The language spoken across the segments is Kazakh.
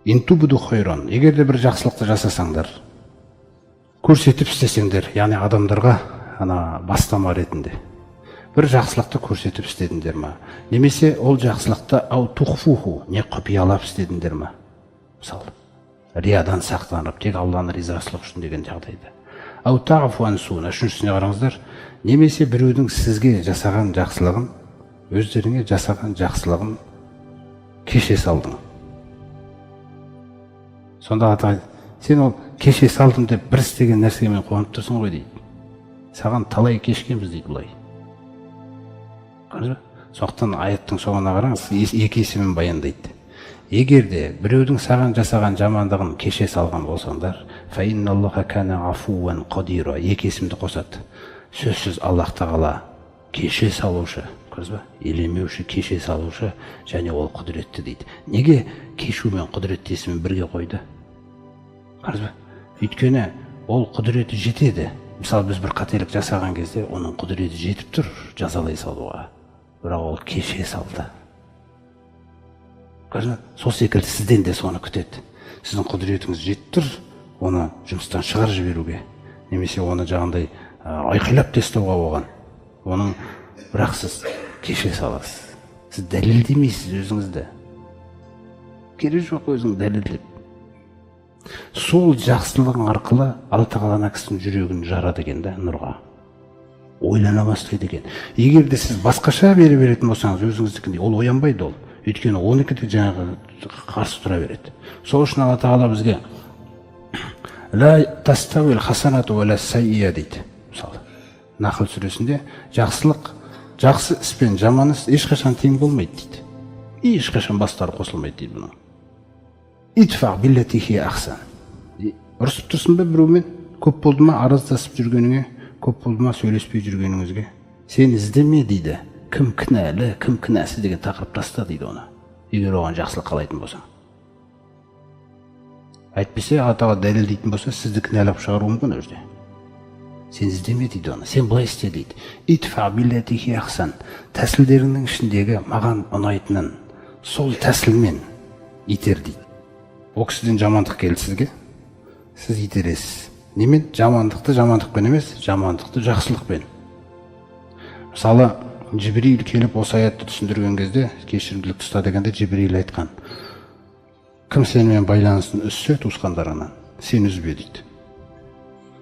интубуду хойрон, егер де бір жақсылықты жасасаңдар, көрсетіп істесеңдер, яғни адамдарға бастама ретінде бір жақсылықты көрсетіп істедіңдер ма, немесе ол жақсылықты ау тухфуху, не құпиялап істедіңдер ма, мысалы риядан сақтанып, тек Алланың ризашылығы үшін деген жағдайда. Ау тағфу ан суна, үшіншісіне қараңыздар, немесе біреудің сізге жасаған жақсылығын, өздеріңе жасаған жақсылығын кеше салдың. Сонда ата, сен ол кеше салдым деп бір істеген нәрсемен қуанып тұрсың ғой дейді. Саған талай кешкенбіз дейді бұлай. Соқтан аяттың соңына қараңыз, екі есімін баяндайды. Егер де біреудің саған жасаған жамандығын кеше салған болсаңдар, фаинналлаха кана афуан қадира, екі есімді қосады. Сөзсіз Аллах тағала кеше салушы, елемеуші, кеше салушы, және ол құдіретті дейді. Неге кешу мен құдіретті есімін бірге қойды? Өйткені ол құдіреті жетеді. Мысалы, біз бір қателік жасаған кезде, оның құдіреті жетіп тұр жазалай салуға. Бірақ ол кеше салды. Сол секілді сізден де соны күтеді. Сіздің құдіретіңіз жетіп тұр, оны жұмыстан шығар жіберуге, немесе оны жағандай айқайлап тастауға болған. Оның бірақ сіз кеше саласыз. Сіз дәлелдемейсіз өзіңізді. Керек жоқ өзің дәлелдеп. Сол жақсылығың арқылы Алла тағала кісінің жүрегін жарады екен да, нұрға. Ойлана бастайды екен. Егер де сіз басқаша бере беретін болсаңыз, өзіңіздікіндей, ол оянбайды ол. Өйткені оныкі жаңағы қарсы тұра береді. Сол үшін Алла тағала бізге ла тастауил хасанату ва ла саййа дейді. Мысалы, Нахл сүресінде жақсы іс пен жаман іс ешқашан тең болмайды дейді. Ешқашан бастары қосылмайды дейді бұның. Итфа биллати хия ахсан. Ұрысып тұрсың ба біреумен? Көп болды ма араздасып жүргеніңе, көп болды ма сөйлеспей жүргеніңізге? Сен іздеме дейді. Кім кінәлі, кім кінәсіз деген тақырып таста дейді оны. Егер оған жақсылық қалайтын болсаң. Әйтпесе, атаға дәлелдейтін болса, сізді кінәлап шығару мүмкін өзде. Сен іздеме дейді оны. Сен былай істе дейді. Итфа биллати хия ахсан. Тәсілдерінің ішіндегі маған ұнайтынын сол тәсілмен итер дейді. Ол кісіден жамандық келді сізге, сіз итересіз. Немен? Жамандықты жамандықпен емес, жамандықты жақсылықпен. Мысалы, Жибрил келіп осы аятты түсіндірген кезде, кешірімділік ұста дегенде Жибрил айтқан: кім сенімен байланысын үзсе туысқандарынан, сен үзбе дейді.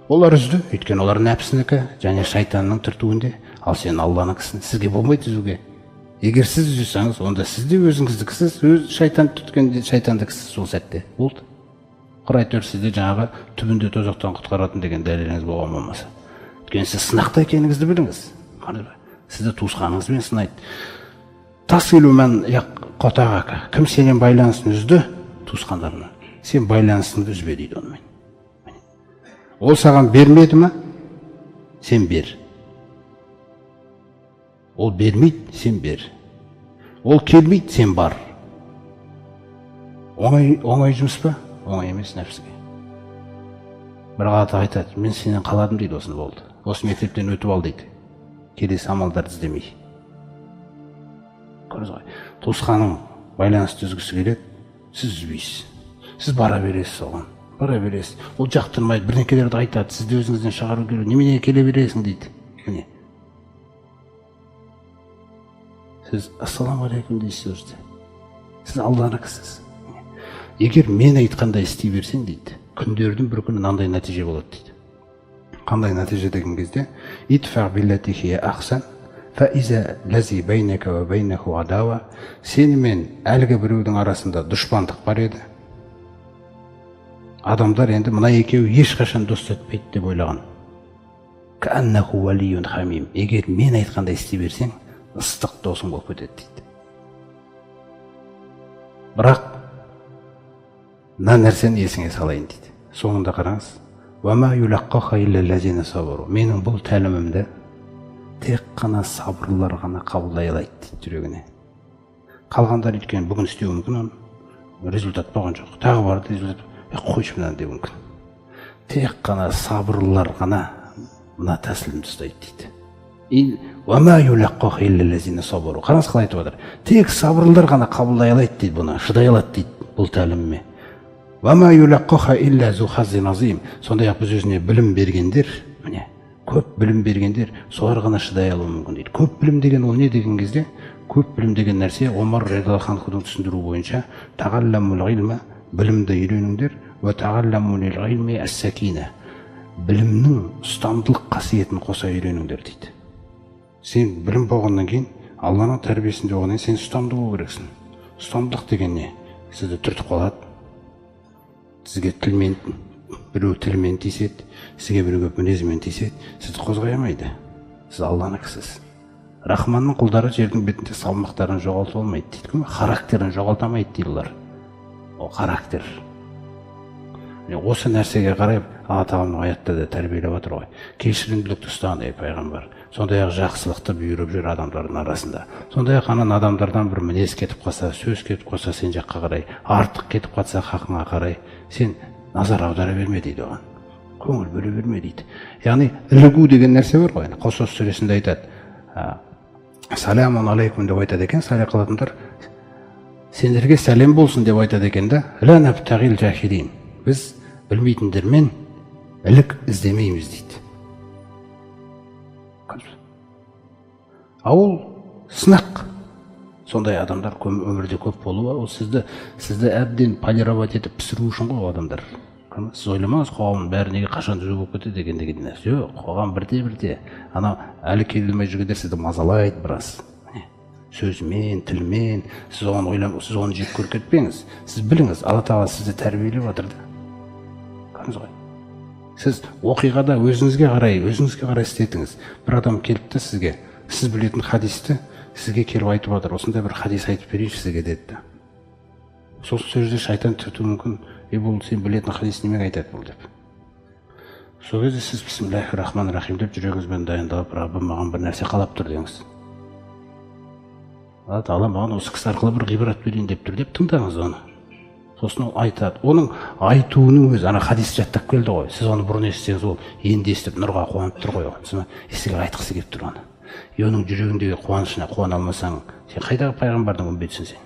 Олар үзді, өйткені олар нәпсінікі және шайтанның түртуінде, ал сен Алланың сізге болмайды үзуге. Егер сіз үзсеңіз, онда сіз де өзіңіздікісіз, өз шайтан түткенде шайтандікісіз сол сәтте болды. Құрайтыр сізде жаңағы түбінде тозақтан құтқаратын деген дәлеліңіз болған болмаса. Өйткені сіз сынақта екеніңізді біліңіз. Сізді туысқаныңызбен сынайды. Тасилу мен қотағака. Кім сенен байланысын үзді? Туысқандарына. Сен байланысыңды үзбе дейді онымен. Ол саған бермеді ме? Сен бер. Ол бермейді, сен бер. Ол келмейді, сен бар. Оңай жұмыс па? Оңай емес нәпсіге. Бірақ ата айтады, мен сенен қаладым дейді, осыны болды. Осы мектептен өтіп ал дейді. Келесі амалдарды іздемей. Көріз ғой. Туысқаның байланысты үзгісі келеді, сіз үзбейсіз. Сіз бара бересіз оған. Бара бересіз. Ол жақтырмайды, бірдеңкелерді айтады, сізді өзіңізден шығару керек. Немене келе бересің дейді. Міне. Сіз ассаламу алейкум дейсіз өзді. Сіз Алланыкісіз. Егер мен айтқандай істей берсең дейді, күндердің бір күні мынандай нәтиже болады дейді. Қандай нәтиже деген кезде, итфа биллати хия ахсан фа иза лази байнака ва байнаху адава. Сені мен әлгі біреудің арасында дұшпандық бар еді. Адамдар енді мына екеуі ешқашан дос етпейді деп ойлаған. Кааннаху валиюн хамим. Егер мен айтқандай істей берсең, ыстық досың болып кетеді дейді. Бірақ мына нәрсені есіңе салайын дейді. Соңында қараңыз. Вама юлаққаха илля лазина сабару. Менің бұл тәлімімді тек қана сабырлар ғана қабылдай алайды дейді жүрегіне. Қалғандар өйткені бүгін істеуі мүмкін, результат болған жоқ. Тағы бар результат. Қойшы мынаны деу мүмкін. Тек қана сабырлар ғана мына тәсілімді ұстайды дейді. Вама юлаққаха илля лазина сабару. Қараңыз қалай айтып отыр. Тек сабырлар ғана қабылдай алайды дейді бұны, шыдай алады дейді бұл тәлімме. وَمَا يُلَقَّخَ إِلَّا ذُو حَظٍّ عَظِيمٍ. Сондай-ақ біз өзіне білім бергендер, міне, көп білім бергендер солар ғана шыдай алуы мүмкін дейді. Көп білім деген ол не деген кезде? Көп білім деген нәрсе Омар радиаллаху анхудың түсіндіру бойынша тағалламул илма, білімді үйреніңдер, ва тағалламул илми әс-сакина, білімнің ұстамдылық қасиетін қоса үйреніңдер дейді. Сен білім болғаннан кейін, Алланың тәрбиесінде болғаннан кейін сен ұстамды болу керексің. Ұстамдылық деген не? Сізді түртіп қалады. Сізге тілмен, біреу тілмен тиіседі, сізге біреу мінезімен тиіседі, сізді қозғай алмайды. Сіз Алланыкісіз. Рахманның құлдары жердің бетінде салмақтарын жоғалтып алмайды дейді. Характерін жоғалта алмайды дейді олар. Ол характер. Осы нәрсеге қарай Алла тағаланың аятта да тәрбиелеп отыр ғой. Кешірімділікті ұстаған дейді пайғамбар. Сондай-ақ жақсылықты бұйырып жүр адамдардың арасында. Сондай-ақ анан адамдардан бір мінез кетіп қалса, сөз кетіп қалса сен жаққа қарай, артық кетіп қалса хақыңа қарай, сен назар аудара берме дейді оған. Көңіл бөле берме дейді. Яғни ілігу деген нәрсе бар ғой. Қосос сүресінде айтады. Саламун алейкум деп айтады екен, сәлем қылатындар. Сендерге сәлем болсын деп айтады екен да. Ла набтағил жахилин. Біз білмейтіндермен ілік іздемейміз дейді. Ол сынақ. Сондай адамдар өмірде көп болуы, ол сізді әбден полировать етіп пісіру үшін ғой адамдар. Сіз ойламаңыз, қоғамның бәрі неге қашан түзу болып кетеді деген нәрсе. Жоқ, қоғам бірте-бірте. Ана әлі келмей жүргендер сізді мазалайды біраз. Сөзмен, тілмен, сіз оны жек көріп кетпеңіз. Сіз біліңіз, Алла тағала сізді тәрбиелеп жатыр да. Көрдіңіз ғой. Сіз оқиғада өзіңізге қарай істетіңіз. Bir адам келіпті сізге, сіз білетін хадисті сізге келіп айтып жатыр. Осындай бір хадис айтып берейінші сізге деді. Сосын сөзде шайтан түртуі мүмкін. Бұл сен білетін хадис немен айтады бұл деп. Сол кезде сіз бисмиллахир-рахманир-рахим деп жүрегіңізбен дайындалып, Раббым маған бір нәрсе қалап тұр деңіз. Алла тағала маған осы кісі арқылы бір ғибрат берейін деп тұр деп тыңдаңыз оны. Сосын ол айтады. Оның айтуының өзі, ана хадис жаттап келді ғой. Сіз оны бұрын естісеңіз, ол енді естіп нұрға қуанып тұр ғой. Сізге айтқысы келіп тұр оны. Оның жүрегіндегі қуанышына қуана алмасаң, сен қайдағы пайғамбардың үмбетісің сен?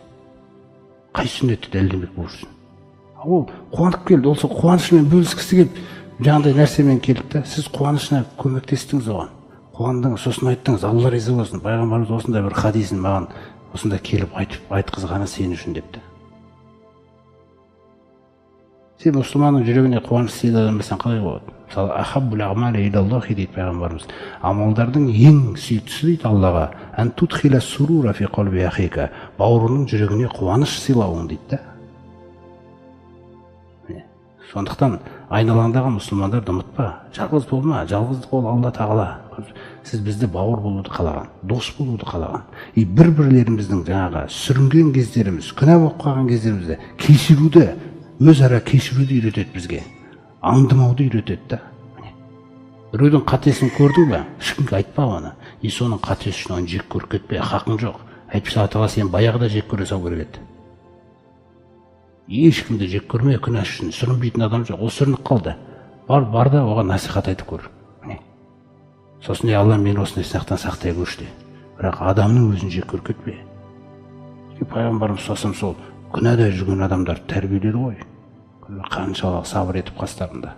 Қай сүннетті дәлелдемек болырсың? Ол қуанып келді, ол қуанышымен бөліскісі келіп, жаңағыдай нәрсемен келді. Сіз қуанышына көмектестіңіз оған. Қуандыңыз, сосын айттыңыз, Алла риза болсын, пайғамбарымыз осындай бір хадисін маған осында келіп айтқызғаны сен үшін депті. Сен мұсылманның жүрегіне қуаныш сыйладың білсең қалай болады? Мысалы, ахаббул аъмали илаллахи дейді пайғамбарымыз. Амалдардың ең сүйіктісі дейді Аллаға, ан tudkhila сурура фи қалби ахика, бауырының жүрегіне қуаныш сыйлауың дейді да. Сондықтан айналаңдағы мұсылмандарды ұмытпа, жалғыз болма, жалғыздық ол Алла тағала. Сіз бізді бауыр болуды қалаған, дос болуды қалаған. Бір-бірлеріміздің жаңағы сүрінген кездеріміз, күнә болып қалған кездерімізді кешіруді, өзара кешіруді үйретеді бізге. Аңдымауды үйретеді да. Біреудің қатесін көрдің бе? Ешкімге айтпа оны. Соның қатесі үшін оны жек көріп кетпе, хақың жоқ. Әйтпесе Алла тағала сен баяғыда жек көре салу керек еді. Ешкімді жек көрме, күнә үшін сүрінбейтін адам жоқ. Ол сүрініп қалды. Бар да оған насихат айтып көр. Сосын Алла мені осындай сынақтан сақтай көрші де. Бірақ адамның өзін жек көріп кетпе. Пайғамбарымыз сол күнәда жүрген адамдар тәрбиеледі ғой. Қаншалық сабыр етіп қастарында.